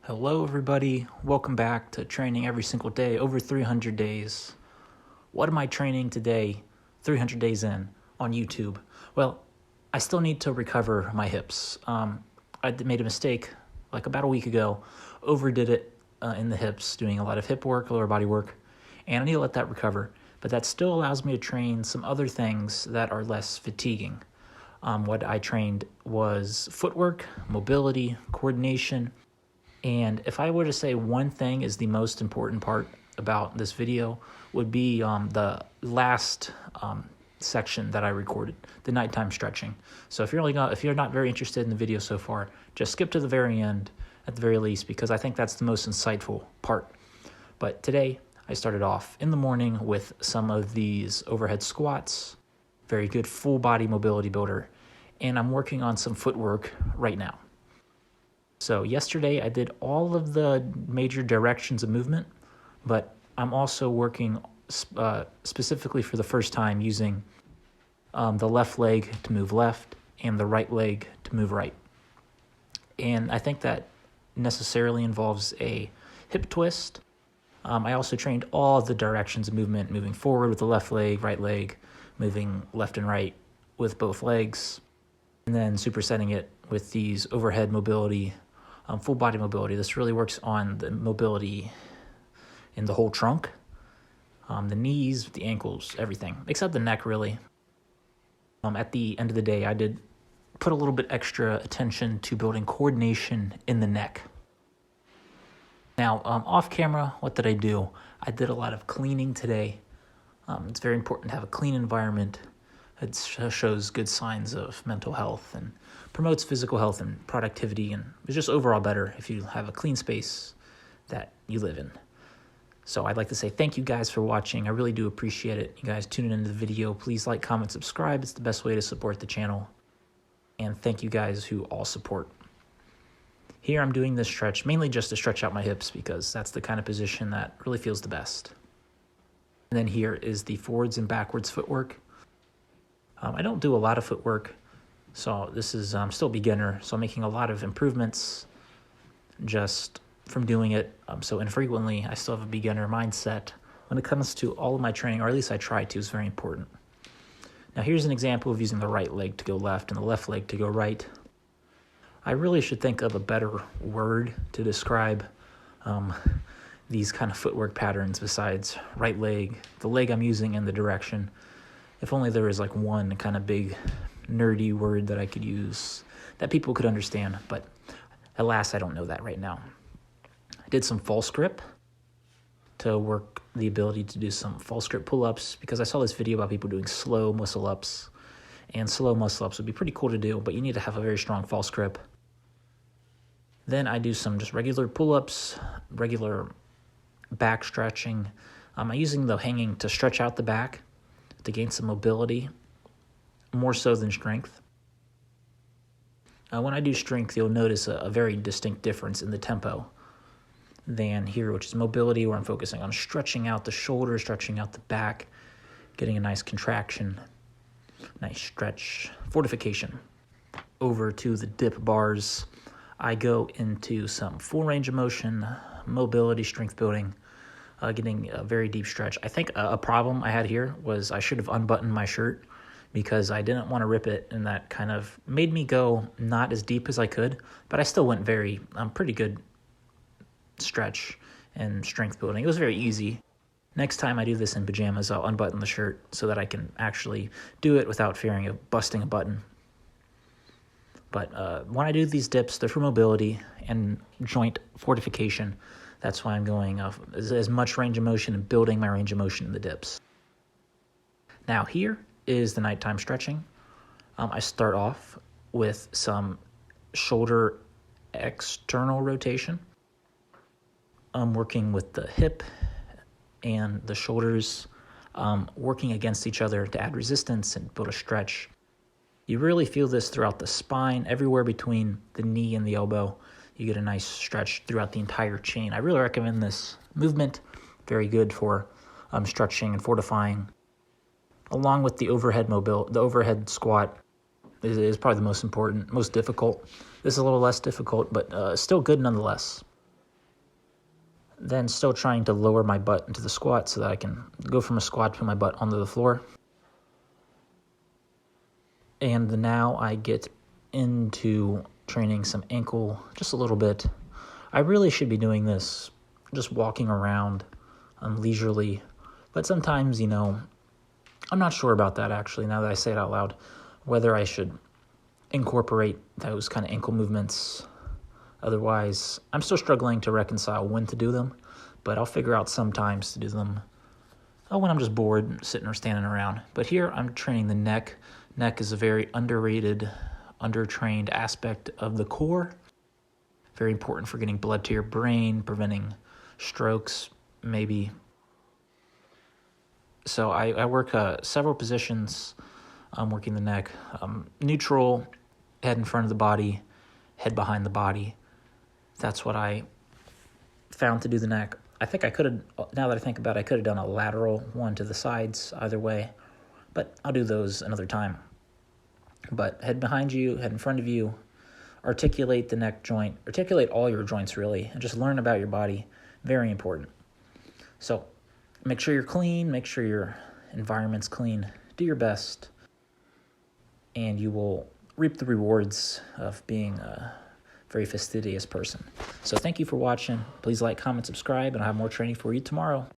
Hello everybody, welcome back to training every single day, over 300 days. What am I training today, 300 days in, on YouTube? Well, I still need to recover my hips. I made a mistake like about a week ago, overdid it in the hips, doing a lot of hip work, lower body work, and I need to let that recover. But that still allows me to train some other things that are less fatiguing. What I trained was footwork, mobility, coordination. And if I were to say one thing is the most important part about this video, would be the last section that I recorded, the nighttime stretching. So if you're not very interested in the video so far, just skip to the very end at the very least, because I think that's the most insightful part. But today I started off in the morning with some of these overhead squats, very good full body mobility builder, and I'm working on some footwork right now. So yesterday I did all of the major directions of movement, but I'm also working specifically for the first time using the left leg to move left and the right leg to move right. And I think that necessarily involves a hip twist. I also trained all the directions of movement, moving forward with the left leg, right leg, moving left and right with both legs, and then supersetting it with these overhead mobility, full body mobility. This really works on the mobility in the whole trunk, the knees, the ankles, everything, except the neck really. At the end of the day, I did put a little bit extra attention to building coordination in the neck. Now, off camera, what did I do? I did a lot of cleaning today. It's very important to have a clean environment. It shows good signs of mental health and promotes physical health and productivity, and it's just overall better if you have a clean space that you live in. So I'd like to say thank you guys for watching. I really do appreciate it. You guys tuning into the video. Please like, comment, subscribe. It's the best way to support the channel. And thank you guys who all support. Here I'm doing this stretch mainly just to stretch out my hips because that's the kind of position that really feels the best. And then here is the forwards and backwards footwork. I don't do a lot of footwork, so this is still beginner, so I'm making a lot of improvements just from doing it so infrequently. I still have a beginner mindset when it comes to all of my training, or at least I try to. It's very important. Now here's an example of using the right leg to go left and the left leg to go right. I really should think of a better word to describe these kind of footwork patterns besides right leg, the leg I'm using, and the direction. If only there was like one kind of big nerdy word that I could use that people could understand, but alas, I don't know that right now. I did some false grip to work the ability to do some false grip pull-ups because I saw this video about people doing slow muscle-ups, and slow muscle-ups would be pretty cool to do, but you need to have a very strong false grip. Then I do some just regular pull-ups, regular back stretching. I'm using the hanging to stretch out the back to gain some mobility, more so than strength. When I do strength, you'll notice a very distinct difference in the tempo than here, which is mobility, where I'm focusing on stretching out the shoulder, stretching out the back, getting a nice contraction, nice stretch, fortification. Over to the dip bars, I go into some full range of motion, mobility, strength building, getting a very deep stretch. I think a problem I had here was I should have unbuttoned my shirt because I didn't want to rip it, and that kind of made me go not as deep as I could, but I still went pretty good stretch and strength building. It was very easy. Next time I do this in pajamas, I'll unbutton the shirt so that I can actually do it without fearing of busting a button. But when I do these dips, they're for mobility and joint fortification. That's why I'm going as much range of motion and building my range of motion in the dips. Now here is the nighttime stretching. I start off with some shoulder external rotation. I'm working with the hip and the shoulders working against each other to add resistance and build a stretch. You really feel this throughout the spine, everywhere between the knee and the elbow. You get a nice stretch throughout the entire chain. I really recommend this movement. Very good for stretching and fortifying. Along with the overhead squat is probably the most important, most difficult. This is a little less difficult, but still good nonetheless. Then still trying to lower my butt into the squat so that I can go from a squat to my butt onto the floor. And now I get into training some ankle just a little bit. I really should be doing this just walking around leisurely, but sometimes, I'm not sure about that actually, now that I say it out loud, whether I should incorporate those kind of ankle movements. Otherwise, I'm still struggling to reconcile when to do them, but I'll figure out sometimes to do them when I'm just bored, sitting or standing around. But here I'm training the neck. Neck is a very underrated, undertrained aspect of the core. Very important for getting blood to your brain, preventing strokes, maybe. So I work several positions. I'm working the neck. Neutral, head in front of the body, head behind the body. That's what I found to do the neck. I think I could have, now that I think about it, I could have done a lateral one to the sides, either way. But I'll do those another time. But head behind you, head in front of you, articulate the neck joint, articulate all your joints really, and just learn about your body. Very important. So make sure you're clean, make sure your environment's clean, do your best, and you will reap the rewards of being a very fastidious person. So thank you for watching. Please like, comment, subscribe, and I'll have more training for you tomorrow.